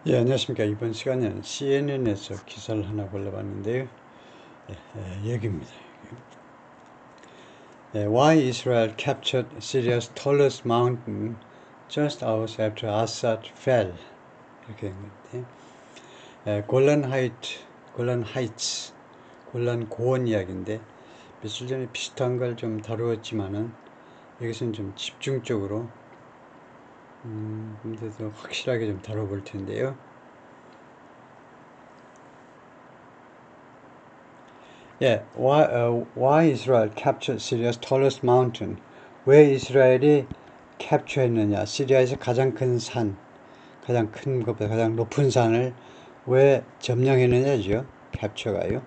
예, 안녕하십니까. 이번 시간에는 CNN에서 기사를 하나 골라봤는데요. 여기입니다. Why Israel captured Syria's tallest mountain just hours after Assad fell. 이렇게 된 건데, 골란 하이츠, 골란 고원 이야기인데, 며칠 전에 비슷한 걸 좀 다루었지만은, 여기서는 좀 집중적으로, 근데도 확실하게 좀 다뤄볼 텐데요. Why Israel captured Syria's tallest mountain? 왜 이스라엘이 캡처했느냐? 시리아에서 가장 큰 산, 가장 큰 것보다 가장 높은 산을 왜 점령했느냐죠? 캡처가요.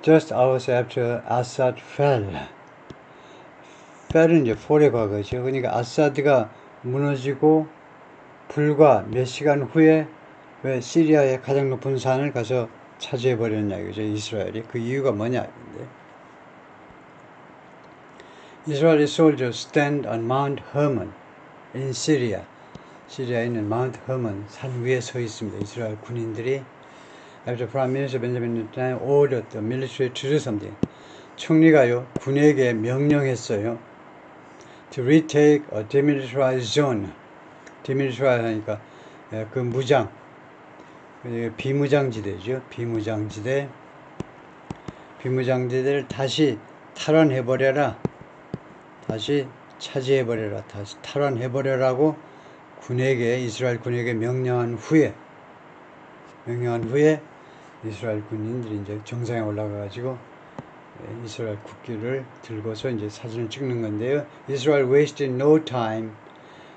Just hours after Assad fell. fell은 이제 fall의 과거죠. 그러니까 아사드가 무너지고 불과 몇 시간 후에 왜 시리아의 가장 높은 산을 가서 차지해버렸냐 이거죠. 이스라엘이. 그 이유가 뭐냐 근데 Israeli soldiers stand on Mount Hermon in Syria. 시리아에 있는 Mount Hermon 산 위에 서 있습니다. 이스라엘 군인들이 After Prime Minister Benjamin Netanyahu ordered the military to do something. 총리가요 군에게 명령했어요. To retake a demilitarized zone. demilitarized 하니까 그 무장, 비무장지대죠. 비무장지대를 다시 탈환해버려라. 다시 차지해버려라. 다시 탈환해버려라고 이스라엘 군에게 명령한 후에 이스라엘 군인들이 이제 정상에 올라가가지고 이스라엘 국기를 들고서 이제 사진을 찍는 건데요. Israel wasted no time.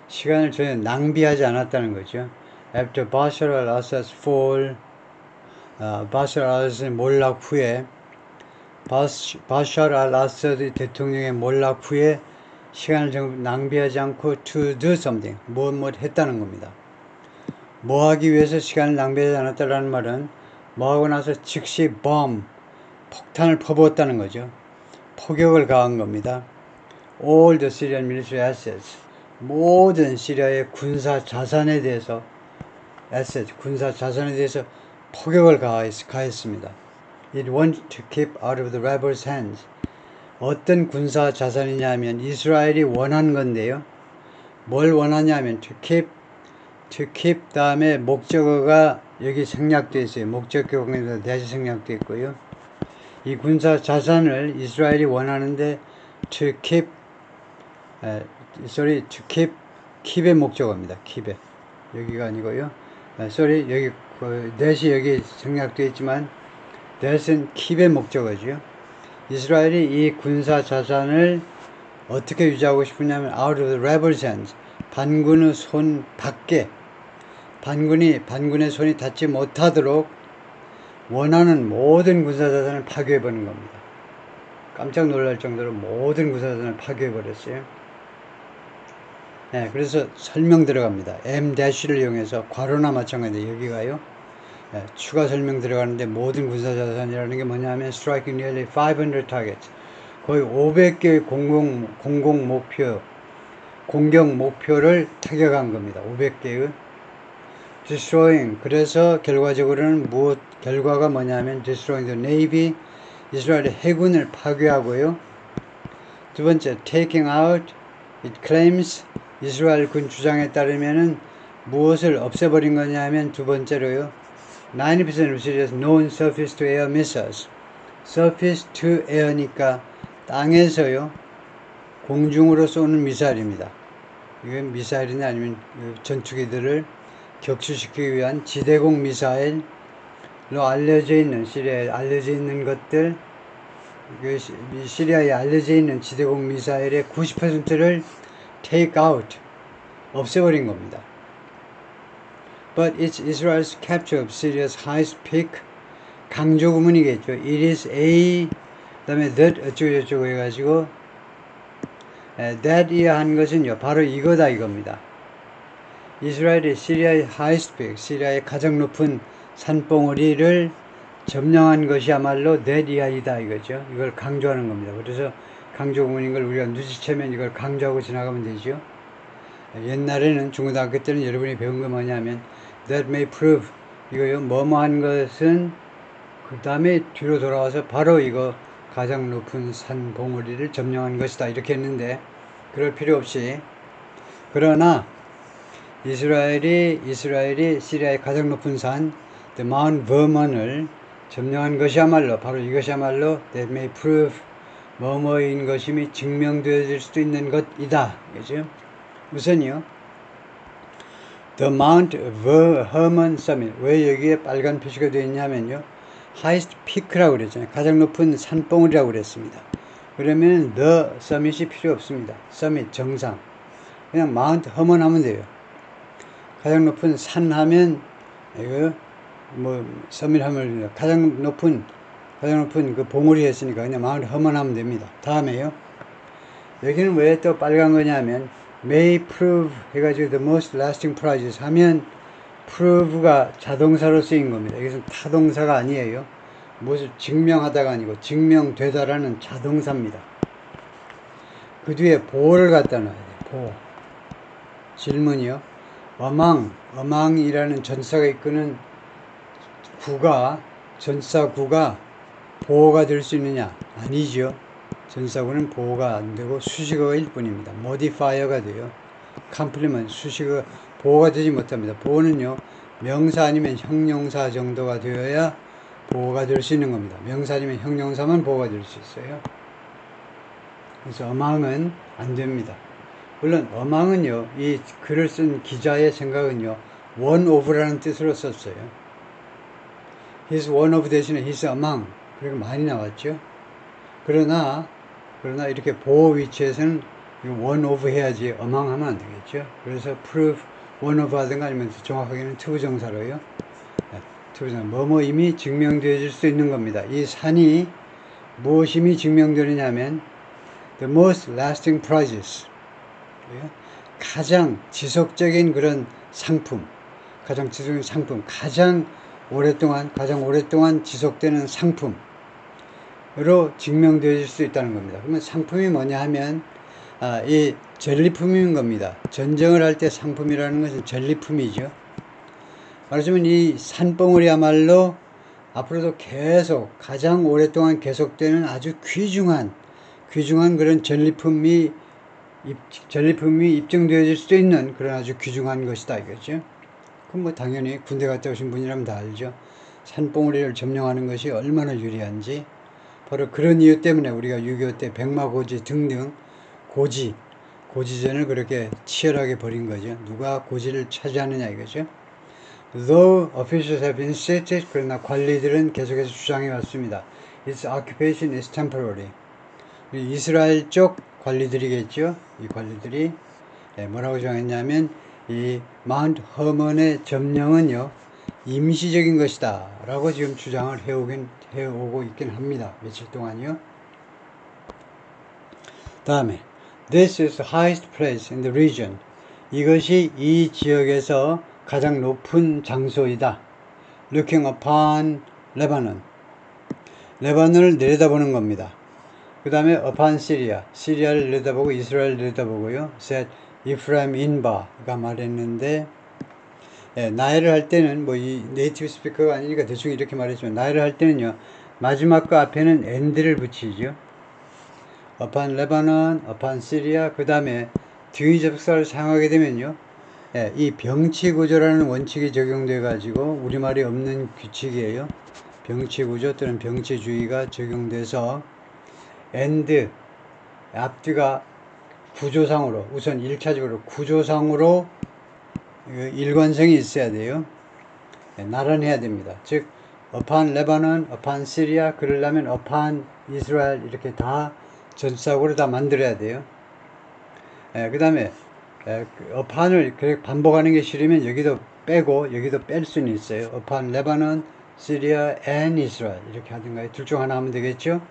시간을 전혀 낭비하지 않았다는 거죠. After Bashar al-Assad's fall, 바샤르 al-Assad의 몰락 후에 바샤르 al-Assad 대통령의 몰락 후에 시간을 낭비하지 않고 to do something, 무엇 했다는 겁니다. 뭐 하기 위해서 시간을 낭비하지 않았다는 말은 뭐 하고 나서 즉시 폭탄을 퍼부었다는 거죠. 포격을 가한 겁니다. All the Syrian military assets, 모든 시리아의 군사 자산에 대해서 포격을 가했습니다. It wanted to keep out of the rebels' hands. 어떤 군사 자산이냐 하면 이스라엘이 원한 건데요. 뭘 원하냐면 to keep 다음에 목적어가 여기 생략되어 있어요. 목적어 관계에서 다시 생략되어 있고요. 이 군사 자산을 이스라엘이 원하는데 to keep의 목적어입니다. keep의 여기가 아니고요. 여기 that이 여기 생략되어 있지만 that은 keep의 목적어죠. 이스라엘이 이 군사 자산을 어떻게 유지하고 싶으냐면 out of the rebels' hands, 반군의 손 밖에, 반군의 손이 닿지 못하도록 원하는 모든 군사 자산을 파괴해버린 겁니다. 깜짝 놀랄 정도로 모든 군사 자산을 파괴해버렸어요. 네, 그래서 설명 들어갑니다. M-를 이용해서 괄호나 마찬가지인데 여기가요. 네, 추가 설명 들어가는데 모든 군사 자산이라는 게 뭐냐면 striking nearly 500 targets. 거의 500개의 공격 목표를 타격한 겁니다. 500개의 destroying. 그래서 결과적으로는 결과가 뭐냐면 destroying the navy, 이스라엘의 해군을 파괴하고요. 두 번째, taking out, it claims, 이스라엘 군 주장에 따르면은 무엇을 없애버린 거냐면 두 번째로요. 90% of Syria's known surface to air missiles. surface to air니까 땅에서요. 공중으로 쏘는 미사일입니다. 이건 미사일이냐 아니면 전투기들을 격추시키기 위한 지대공 미사일로 시리아에 알려져 있는 것들, 시리아에 알려져 있는 지대공 미사일의 90%를 take out, 없애버린 겁니다. But it's Israel's capture of Syria's highest peak, 강조 구문이겠죠. It is a, 그 다음에 that 어쩌고저쩌고 해가지고 that이야 한 것은요 바로 이거다 이겁니다. 이스라엘이 시리아의 highest peak, 시리아의 가장 높은 산봉우리를 점령한 것이야말로 that이야 이거죠. 이걸 강조하는 겁니다. 그래서 강조 구문인 걸 우리가 눈치채면 이걸 강조하고 지나가면 되죠. 옛날에는 중고등학교 때는 여러분이 배운 거 뭐냐면 that may prove 이거요 뭐뭐한 것은 그 다음에 뒤로 돌아와서 바로 이거 가장 높은 산 봉우리를 점령한 것이다 이렇게 했는데 그럴 필요 없이 그러나 이스라엘이 시리아의 가장 높은 산 the Mount Vermon을 점령한 것이야말로 바로 이것이야말로 that may prove 뭐뭐인 것임이 증명되어질 수도 있는 것이다. 그죠? 우선요. The Mount Hermon Summit. 왜 여기에 빨간 표시가 되어 있냐면요. Highest Peak라고 그랬잖아요. 가장 높은 산봉우리라고 그랬습니다. 그러면 The Summit이 필요 없습니다. Summit 정상. 그냥 Mount Hermon 하면 돼요. 가장 높은 산 하면 이거 뭐 Summit 하면 가장 높은 그 봉우리 했으니까 그냥 Mount Hermon 하면 됩니다. 다음에요. 여기는 왜 또 빨간 거냐면 may prove 해가지고 the most lasting prizes 하면 prove가 자동사로 쓰인 겁니다. 이것은 타동사가 아니에요. 무슨 증명하다가 아니고 증명되다라는 자동사입니다. 그 뒤에 보를 갖다 놔야 돼요. 보. 질문이요. 어망이라는 전사가 이끄는 전사구가 보호가 될 수 있느냐? 아니죠. 전사구는 보호가 안 되고 수식어일 뿐입니다. modifier가 돼요. complement 수식어 보호가 되지 못합니다. 보호는요 명사 아니면 형용사 정도가 되어야 보호가 될 수 있는 겁니다. 명사 아니면 형용사만 보호가 될 수 있어요. 그래서 어망은 안 됩니다. 물론 어망은요 이 글을 쓴 기자의 생각은요 one of라는 뜻으로 썼어요. He's one of 대신에 he's among 그리고 많이 나왔죠. 그러나 이렇게 보호 위치에서는 one of 해야지 among 하면 안 되겠죠. 그래서 prove one of 하든가 아니면 정확하게는 투부정사로요. 투부정사 뭐뭐임이 증명되어질 수 있는 겁니다. 이 산이 무엇임이 증명되느냐면 the most lasting prizes 가장 지속적인 그런 상품 가장 오랫동안 지속되는 상품으로 증명되어질 수 있다는 겁니다. 그러면 상품이 뭐냐 하면 이 전리품인 겁니다. 전쟁을 할 때 상품이라는 것은 전리품이죠. 말하자면 이 산봉우리야말로 앞으로도 계속 가장 오랫동안 계속되는 아주 귀중한 그런 전리품이 입증되어질 수도 있는 그런 아주 귀중한 것이다 이거죠. 그럼 뭐 당연히 군대 갔다 오신 분이라면 다 알죠. 산봉우리를 점령하는 것이 얼마나 유리한지. 바로 그런 이유 때문에 우리가 6.25 때 백마고지 등등 고지전을 그렇게 치열하게 벌인 거죠. 누가 고지를 차지하느냐 이거죠. Though officials have insisted, 그러나 관리들은 계속해서 주장해 왔습니다. Its occupation is temporary. 이스라엘 쪽 관리들이겠죠. 이 관리들이 뭐라고 주장했냐면 이 마운트 허먼의 점령은요 임시적인 것이다 라고 지금 주장을 해오고 있긴 합니다. 며칠 동안요. 다음에 This is the highest place in the region. 이것이 이 지역에서 가장 높은 장소이다. Looking upon Lebanon. 레바논을 내려다보는 겁니다. 그 다음에 upon Syria. 시리아를 내려다보고 이스라엘을 내려다보고요. Set Ephraim Inba가 말했는데 나열을 할 때는 뭐 이 네이티브 스피커가 아니니까 대충 이렇게 말했지만 나열을 할 때는요. 마지막 거 앞에는 and를 붙이죠. upon Lebanon, upon Syria 그 다음에 뒤의 접속사를 사용하게 되면요. 이 병치구조라는 원칙이 적용돼 가지고 우리말이 없는 규칙이에요. 병치구조 또는 병치주의가 적용돼서 and 앞뒤가 구조상으로 우선 1차적으로 구조상으로 일관성이 있어야 돼요. 나란해야 됩니다. 즉 upon Lebanon, upon Syria 그러려면 upon Israel 이렇게 다 전사구로 다 만들어야 돼요. 그 다음에 upon을 반복하는 게 싫으면 여기도 빼고 여기도 뺄 수는 있어요. upon Lebanon, Syria and Israel 이렇게 하든가 둘 중 하나 하면 되겠죠.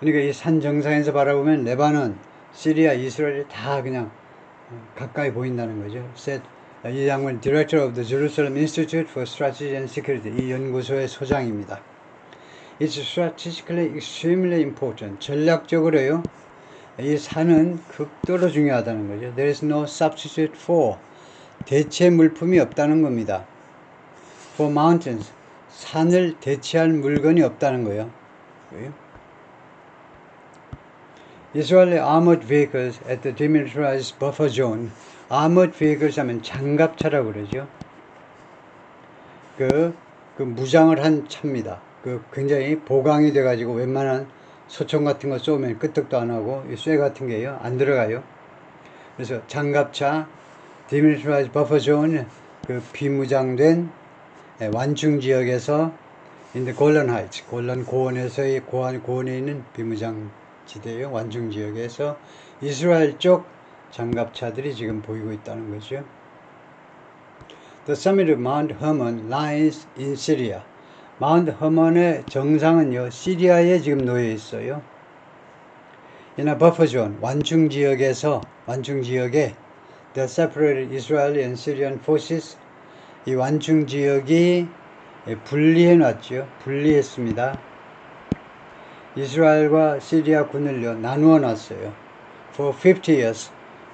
그러니까 이 산 정상에서 바라보면 레바논, 시리아, 이스라엘이 다 그냥 가까이 보인다는 거죠. 이 양은 Director of the Jerusalem Institute for Strategy and Security 이 연구소의 소장입니다. It's strategically extremely important. 전략적으로요. 이 산은 극도로 중요하다는 거죠. There is no substitute for. 대체 물품이 없다는 겁니다. For mountains. 산을 대체할 물건이 없다는 거예요. Israeli armored vehicles at the demilitarized buffer zone. armored vehicles 하면 장갑차라고 그러죠. 그 무장을 한 차입니다. 굉장히 보강이 돼가지고 웬만한 소총 같은 거 쏘면 끄떡도 안 하고 쇠 같은 게요 안 들어가요. 그래서 장갑차, demilitarized buffer zone, 비무장된 완충 지역에서 in the Golan Heights, 골란 고원에서의 고원에 있는 비무장 지대요 완충 지역에서 이스라엘 쪽 장갑차들이 지금 보이고 있다는 거죠. The summit of Mount Hermon lies in Syria. 마운트 허먼의 정상은요 시리아에 지금 놓여 있어요. In a buffer zone, 완충 지역에 the separated Israeli and Syrian forces, 이 완충 지역이 분리해 놨죠. 분리했습니다. 이스라엘과 시리아 군을요 나누어 놨어요. For 50 years,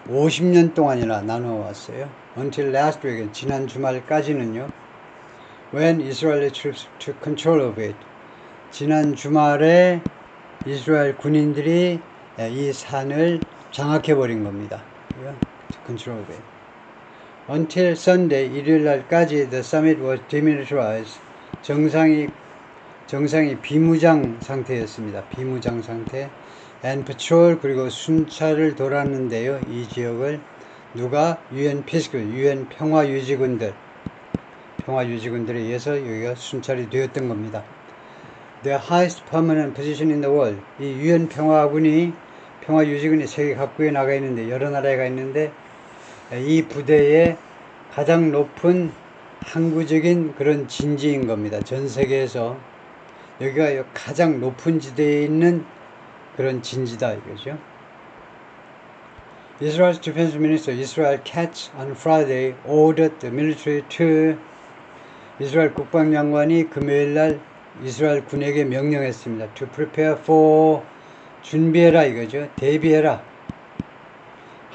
50년 동안이나 나누어 왔어요. Until last week, 지난 주말까지는요. When Israeli troops took control of it. 지난 주말에 이스라엘 군인들이 이 산을 장악해버린 겁니다. Control of it. Until Sunday, 일요일 날까지 the summit was demilitarized. 정상이 비무장 상태였습니다. 비무장 상태. And patrol 그리고 순찰을 돌았는데요. 이 지역을 누가? UN peacekeepers, UN 평화유지군들에 의해서 여기가 순찰이 되었던 겁니다. The highest permanent position in the world. 이 UN 평화유지군이 세계 각국에 나가 있는데 여러 나라에 가 있는데 이 부대의 가장 높은 항구적인 그런 진지인 겁니다. 전 세계에서 여기가 가장 높은 지대에 있는 그런 진지다 이거죠. Israel's defense minister Israel Katz on Friday ordered the military to 이스라엘 국방장관이 금요일 날 이스라엘 군에게 명령했습니다. To prepare for 준비해라 이거죠. 대비해라.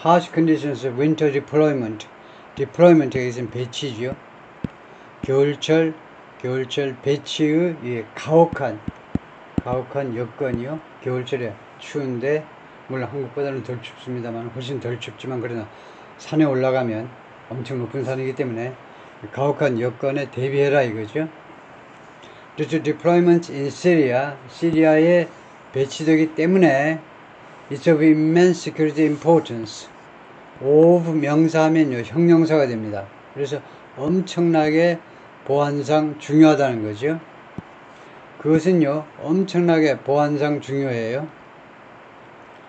Harsh conditions of winter deployment. deployment가 있으면 배치죠. 겨울철 배치의 가혹한 여건이요. 겨울철에 추운데 물론 한국보다는 덜 춥습니다만 훨씬 덜 춥지만 그러나 산에 올라가면 엄청 높은 산이기 때문에 가혹한 여건에 대비해라 이거죠. Due to deployments in Syria, 시리아에 배치되기 때문에 it's of immense security importance. of 명사하면요 형용사가 됩니다. 그래서 엄청나게 보안상 중요하다는 거죠. 그것은요 엄청나게 보안상 중요해요.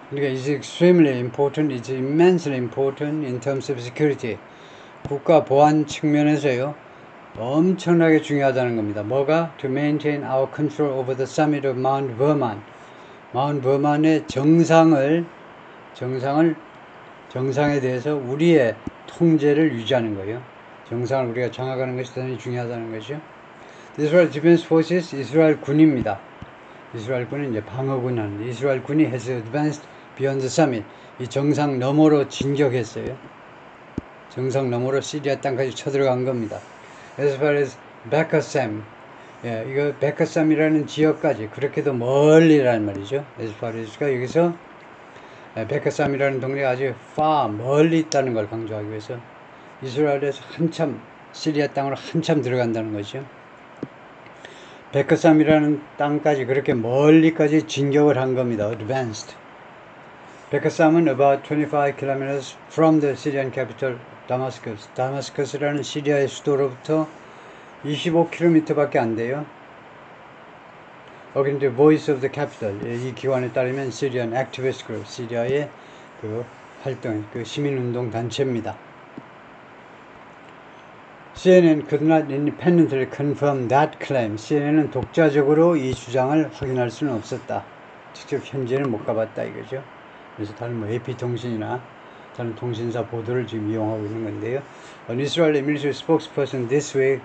그러니까 it's extremely important, it's immensely important in terms of security. 국가 보안 측면에서요 엄청나게 중요하다는 겁니다. 뭐가? To maintain our control over the summit of Mount Hermon. Mount Hermon의 정상에 대해서 우리의 통제를 유지하는 거예요. 정상을 우리가 장악하는 것이 대단히 중요하다는 거죠. Israel Defense Forces, 이스라엘 군입니다. 이스라엘 군은 이제 방어군 하는데 이스라엘 군이 has advanced beyond the summit. 이 정상 너머로 진격했어요. 정상 너머로 시리아 땅까지 쳐들어간 겁니다. As far as Beqasem, 이거 베카삼이라는 지역까지 그렇게도 멀리라는 말이죠. as far as가 여기서 베카삼이라는 동네가 아주 멀리 있다는 걸 강조하기 위해서 이스라엘에서 한참 시리아 땅으로 한참 들어간다는 거죠. 베카삼이라는 땅까지 그렇게 멀리까지 진격을 한 겁니다. Advanced. 베카삼은 about 25 kilometers from the Syrian capital Damascus. 다마스커스라는 시리아의 수도로부터 25km밖에 안 돼요. According to Voice of the Capital, 이 기관에 따르면 Syrian Activist Group, 시리아의 활동, 시민운동 단체입니다. CNN could not independently confirm that claim. CNN은 독자적으로 이 주장을 확인할 수는 없었다. 직접 현지에는 못 가봤다 이거죠. 그래서 다른 AP통신이나 다른 통신사 보도를 지금 이용하고 있는 건데요. An Israeli military spokesperson this week,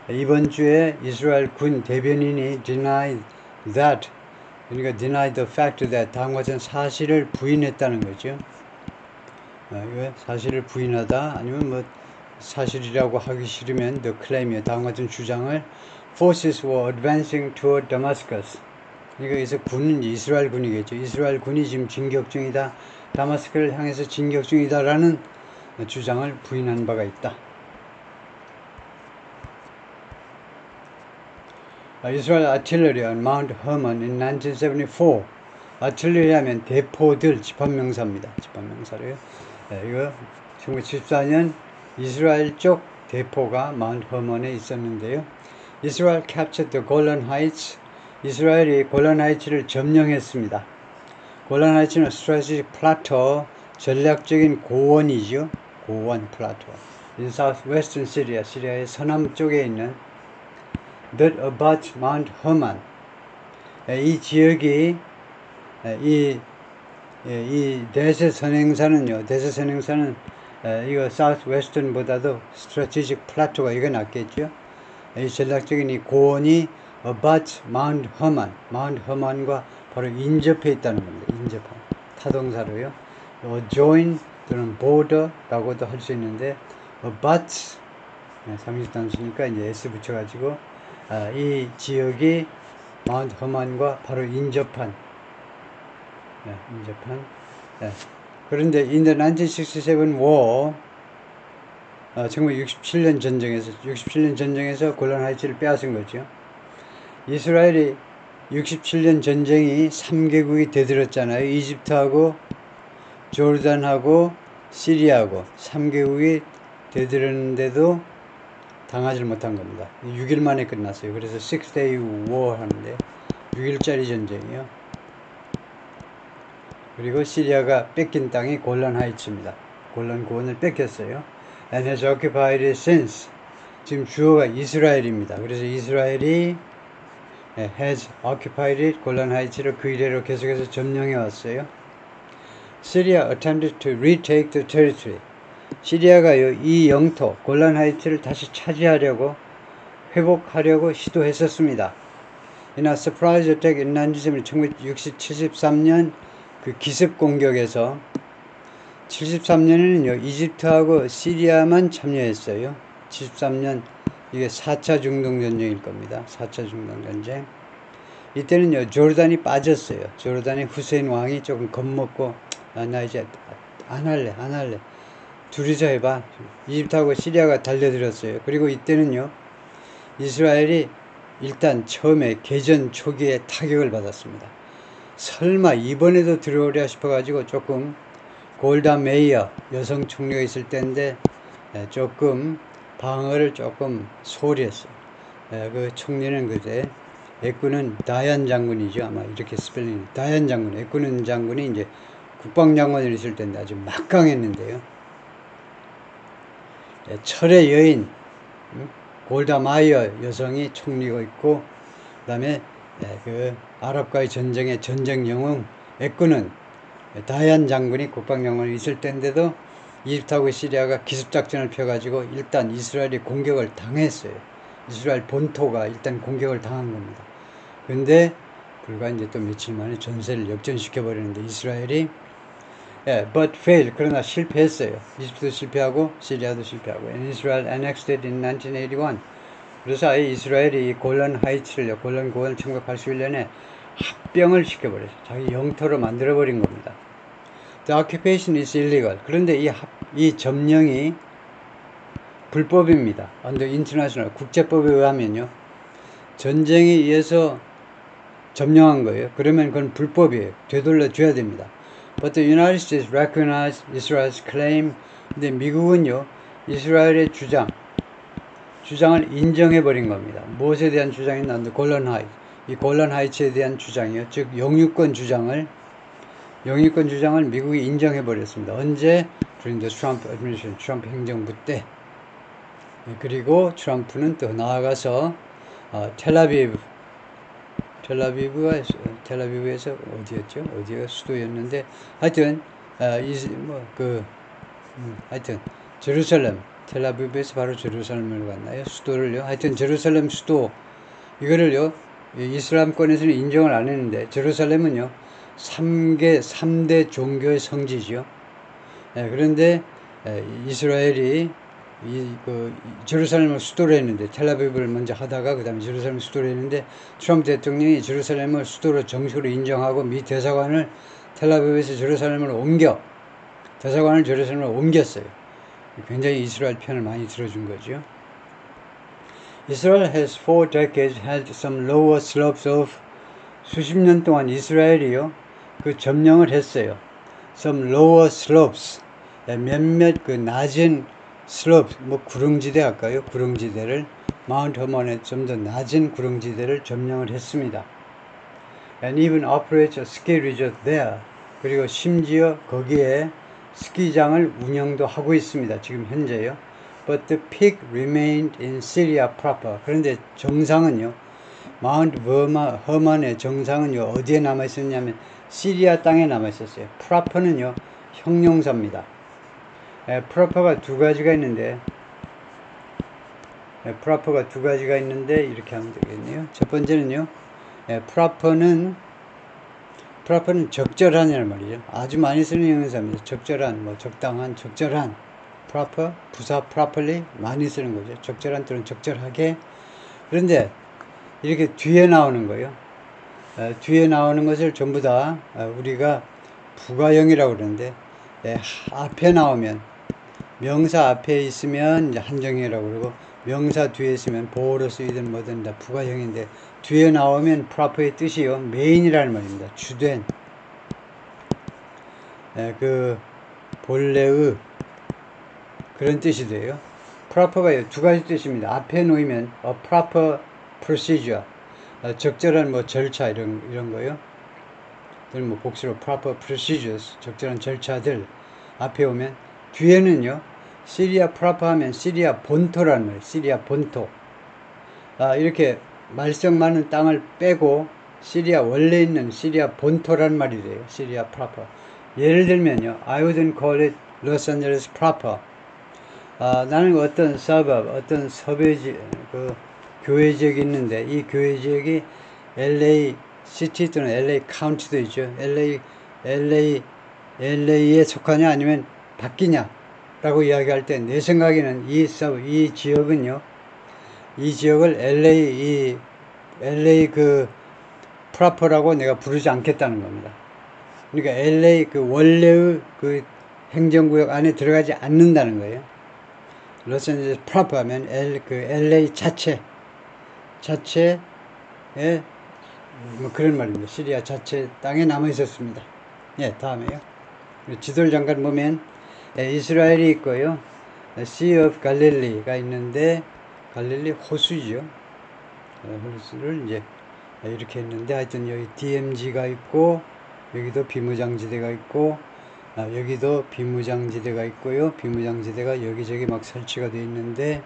이번 주에 이스라엘 군 대변인이 denied that 그러니까 deny the fact that 다음과 같은 사실을 부인했다는 거죠. 이거 사실을 부인하다 아니면 뭐 사실이라고 하기 싫으면 the claim이요. 다음과 같은 주장을 forces were advancing toward Damascus. 그러니까 여기서 군은 이스라엘 군이겠죠. 이스라엘 군이 지금 진격 중이다. 다마스크를 향해서 진격 중이다라는 주장을 부인한 바가 있다. Israel artillery on Mount Hermon in 1974. 아틀레리 하면 대포들 집합명사입니다. 집합명사로요. 이거 1974년 이스라엘 쪽 대포가 마운트 허먼에 있었는데요. Israel captured the Golan Heights. 이스라엘이 골란 하이츠를 점령했습니다. 골란 하이츠는 strategic plateau, 전략적인 고원이죠. 고원 플라토. In southwestern Syria, 시리아의 서남쪽에 있는 that abuts Mount Hermon. 이 지역이 이 대서선행사는요. 대서선행사는 이거 southwestern보다도 strategic plateau가 이거 낫겠죠. 이 전략적인 이 고원이 abuts Mount Hermon. Mount Hermon과 바로 인접해 있다는 겁니다. 인접한 타동사로요. join 또는 border라고도 할 수 있는데 abuts 삼위단수니까 이제 s 붙여가지고 이 지역이 마운트 허먼과 바로 인접한 그런데 in the 1967 war 1967년 전쟁에서 골란 하이츠를 빼앗은 거죠. 이스라엘이 67년 전쟁이 3개국이 되들었잖아요. 이집트하고 조르단하고 시리아하고 3개국이 되들었는데도 당하지 못한 겁니다. 6일 만에 끝났어요. 그래서 6-day war 하는데 6일짜리 전쟁이요. 그리고 시리아가 뺏긴 땅이 골란 하이츠입니다. 골란 고원을 뺏겼어요. And has occupied it since. 지금 주어가 이스라엘입니다. 그래서 이스라엘이 has occupied it, 골란 하이츠를 그 이래로 계속해서 점령해 왔어요. Syria attempted to retake the territory. 시리아가요, 이 영토, 골란 하이츠를 다시 차지하려고, 회복하려고 시도했었습니다. In a surprise attack in 1973년 그 기습 공격에서 73년에는요, 이집트하고 시리아만 참여했어요. 73년, 이게 4차 중동전쟁일 겁니다. 4차 중동전쟁. 이때는요, 조르단이 빠졌어요. 조르단의 후세인 왕이 조금 겁먹고, 나 이제 안 할래. 둘이서 해봐. 이집트하고 시리아가 달려들었어요. 그리고 이때는요, 이스라엘이 일단 처음에 개전 초기에 타격을 받았습니다. 설마 이번에도 들어오려 싶어가지고 조금 골다 메이어 여성 총리가 있을 때인데 조금 방어를 조금 소홀히 했어요. 그 총리는 그때 애꾸는 다얀 장군이죠. 아마 이렇게 스펠링. 다얀 장군. 애꾸는 장군이 이제 국방장관을 있을 때인데 아주 막강했는데요. 철의 여인 골다 마이어 여성이 총리가 있고 그 다음에 그 아랍과의 전쟁의 전쟁 영웅 애꾸는 다얀 장군이 국방장관이 있을 때인데도 이집트하고 시리아가 기습작전을 펴가지고 일단 이스라엘이 공격을 당했어요. 이스라엘 본토가 일단 공격을 당한 겁니다. 근데 불과 이제 또 며칠 만에 전세를 역전시켜버리는데 이스라엘이 but failed. 그러나 실패했어요. 이집트도 실패하고 시리아도 실패하고. And Israel annexed it in 1981. 그래서 아예 이스라엘이 골란 하이츠를요, 골란 고원을 1981년에 합병을 시켜버렸어요. 자기 영토로 만들어버린 겁니다. The occupation is illegal. 그런데 이 점령이 불법입니다. under international 국제법에 의하면요, 전쟁에 의해서 점령한 거예요. 그러면 그건 불법이에요. 되돌려 줘야 됩니다. But the United States recognized Israel's claim. 근데 미국은요, 이스라엘의 주장을 인정해버린 겁니다. 무엇에 대한 주장이나 골란 하이츠. 이 골란 하이츠에 대한 주장이요. 즉, 영유권 주장을 미국이 인정해버렸습니다. 언제? During the Trump administration, 트럼프 행정부 때. 그리고 트럼프는 또 나아가서 텔아비브에서 어디였죠? 어디가 수도였는데 하여튼 하여튼 제루살렘, 텔아비브에서 바로 제루살렘으로 갔나요? 수도를요. 하여튼 제루살렘 수도 이거를요 이슬람권에서는 인정을 안 했는데 제루살렘은요 3대 종교의 성지죠. 그런데 이스라엘이 제루살렘을 수도로 했는데 텔아비브를 먼저 하다가 그 다음에 제루살렘을 수도로 했는데 트럼프 대통령이 제루살렘을 수도로 정식으로 인정하고 미 대사관을 텔아비브에서 대사관을 제루살렘으로 옮겼어요. 굉장히 이스라엘 편을 많이 들어준 거죠. Israel has for decades held some lower slopes of 수십 년 동안 이스라엘이요 그 점령을 했어요. Some lower slopes 몇몇 그 낮은 slopes 뭐 구릉지대 할까요? 구릉지대를 마운트 허먼의 좀 더 낮은 구릉지대를 점령을 했습니다. And even operates a ski resort there. 그리고 심지어 거기에 스키장을 운영도 하고 있습니다. 지금 현재요. But the peak remained in Syria proper. 그런데 정상은요. 마운트 허먼의 정상은요. 어디에 남아 있었냐면 시리아 땅에 남아 있었어요. proper는요. 형용사입니다. proper가 두 가지가 있는데 이렇게 하면 되겠네요. 첫 번째는요. proper는 적절한이라는 말이죠. 아주 많이 쓰는 형용사입니다. 적절한, 적당한, 적절한. proper, 부사 properly 많이 쓰는 거죠. 적절한 또는 적절하게. 그런데 이렇게 뒤에 나오는 거예요. 뒤에 나오는 것을 전부 다 우리가 부가형이라고 그러는데 앞에 나오면 명사 앞에 있으면 이제 한정형이라고 그러고 명사 뒤에 있으면 보호로 쓰이든 뭐든 다 부가형인데 뒤에 나오면 proper의 뜻이요 메인이라는 말입니다. 주된 그 본래의 그런 뜻이 돼요. proper가 두 가지 뜻입니다. 앞에 놓이면 a proper procedure, 적절한 절차 이런 거요. 뭐 복수로 proper procedures, 적절한 절차들 앞에 오면 뒤에는요. 시리아 proper 하면 시리아 본토라는 말이에요. 시리아 본토. 이렇게 말썽 많은 땅을 빼고 시리아 원래 있는 시리아 본토란 말이 돼요. 시리아 proper. 예를 들면요. I wouldn't call it Los Angeles proper. 나는 어떤 suburb, 어떤 교회 지역이 있는데 이 교회 지역이 LA 시티 또는 LA 카운티도 있죠. LA에 속하냐 아니면 바뀌냐 라고 이야기할 때 내 생각에는 이 지역은요. 이 지역을 LA 그 프로퍼라고 내가 부르지 않겠다는 겁니다. 그러니까 LA 그 원래의 그 행정구역 안에 들어가지 않는다는 거예요. 로스앤젤레스 프로퍼 하면 LA 자체에 뭐 그런 말입니다. 시리아 자체 땅에 남아 있었습니다. 다음에요. 지도를 잠깐 보면 이스라엘이 있고요. Sea of Galilee가 있는데 갈릴리 호수죠. 호수를 이제 이렇게 했는데 하여튼 여기 DMZ가 있고 여기도 비무장지대가 있고 여기도 비무장지대가 있고요. 비무장지대가 여기저기 막 설치가 되어 있는데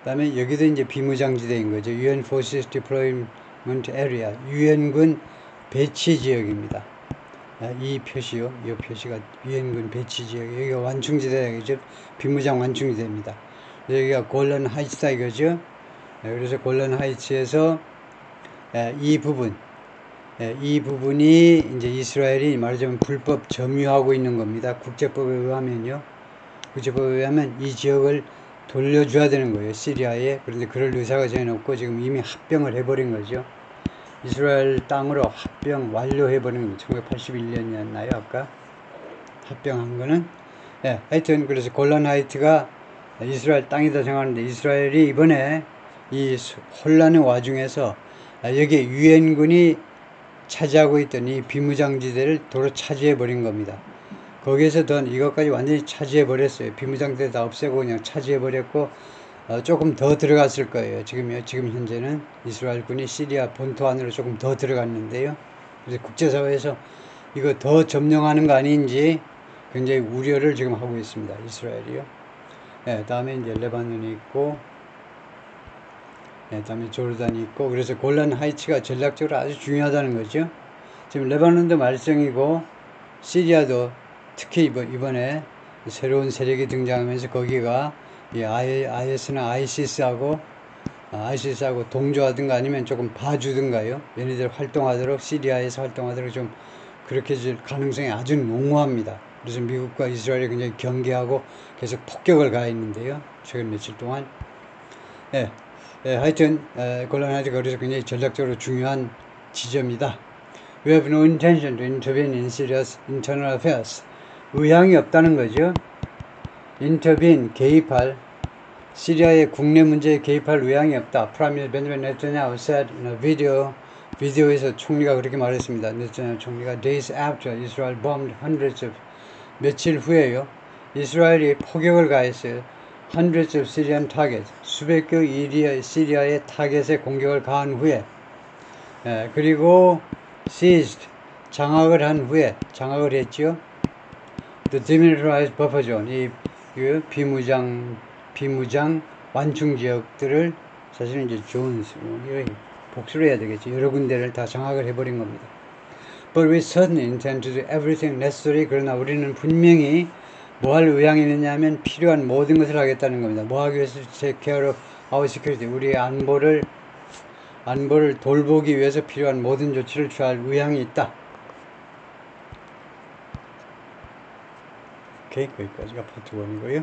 그 다음에 여기도 이제 비무장지대인 거죠. UN Forces Deployment Area, 유엔군 배치 지역입니다. 이 표시요. 이 표시가 유엔군 배치 지역. 여기가 완충지대이죠. 비무장 완충지대입니다. 여기가 골란 하이츠다 이거죠. 그래서 골란 하이츠에서 이 부분이 이제 이스라엘이 말하자면 불법 점유하고 있는 겁니다. 국제법에 의하면요. 국제법에 의하면 이 지역을 돌려줘야 되는 거예요. 시리아에. 그런데 그럴 의사가 전혀 없고 지금 이미 합병을 해버린 거죠. 이스라엘 땅으로 합병 완료해버린 겁니다. 1981년이었나요? 아까 합병한 거는. 하여튼 그래서 골란 하이트가 이스라엘 땅이다 생각하는데 이스라엘이 이번에 이 혼란의 와중에서 여기에 유엔군이 차지하고 있던 이 비무장지대를 도로 차지해버린 겁니다. 거기에서 이것까지 완전히 차지해버렸어요. 비무장지대 다 없애고 그냥 차지해버렸고 조금 더 들어갔을 거예요. 지금 현재는 이스라엘군이 시리아 본토 안으로 조금 더 들어갔는데요. 그래서 국제사회에서 이거 더 점령하는 거 아닌지 굉장히 우려를 지금 하고 있습니다. 이스라엘이요. 다음에 이제 레바논이 있고 다음에 조르단이 있고 그래서 골란 하이츠가 전략적으로 아주 중요하다는 거죠. 지금 레바논도 말썽이고 시리아도 특히 이번에 새로운 세력이 등장하면서 거기가 이 IS나 ISIS하고 아이시스하고 동조하든가 아니면 조금 봐주든가요. 얘네들 활동하도록 시리아에서 활동하도록 좀 그렇게 질 가능성이 아주 농후합니다. 그래서 미국과 이스라엘이 굉장히 경계하고 계속 폭격을 가했는데요. 최근 며칠 동안. 예, 하여튼 골란 거리에서 굉장히 전략적으로 중요한 지점이다. We have no intention to intervene in Syria's internal affairs. 의향이 없다는 거죠. intervene, 개입할, 시리아의 국내 문제에 개입할 의향이 없다. Prime Minister Benjamin Netanyahu said in a 비디오에서 총리가 그렇게 말했습니다. 네타냐후 총리가 days after Israel bombed hundreds of 며칠 후에요. 이스라엘이 포격을 가했어요. hundreds of Syrian targets 수백 개 시리아의 타겟에 공격을 가한 후에 그리고 seized 장악을 한 후에 장악을 했죠. The demilitarized buffer zone 이 비무장 완충 지역들을 사실은 이제 복수를 해야 되겠죠. 여러 군데를 다 장악을 해버린 겁니다. But we certainly intend to do everything necessary. 그러나 우리는 분명히 뭐 할 의향이 있느냐 하면 필요한 모든 것을 하겠다는 겁니다. 뭐 하기 위해서 take care of our security. 우리의 안보를 돌보기 위해서 필요한 모든 조치를 취할 의향이 있다. 오케이, 거기까지가 파트 1이고요.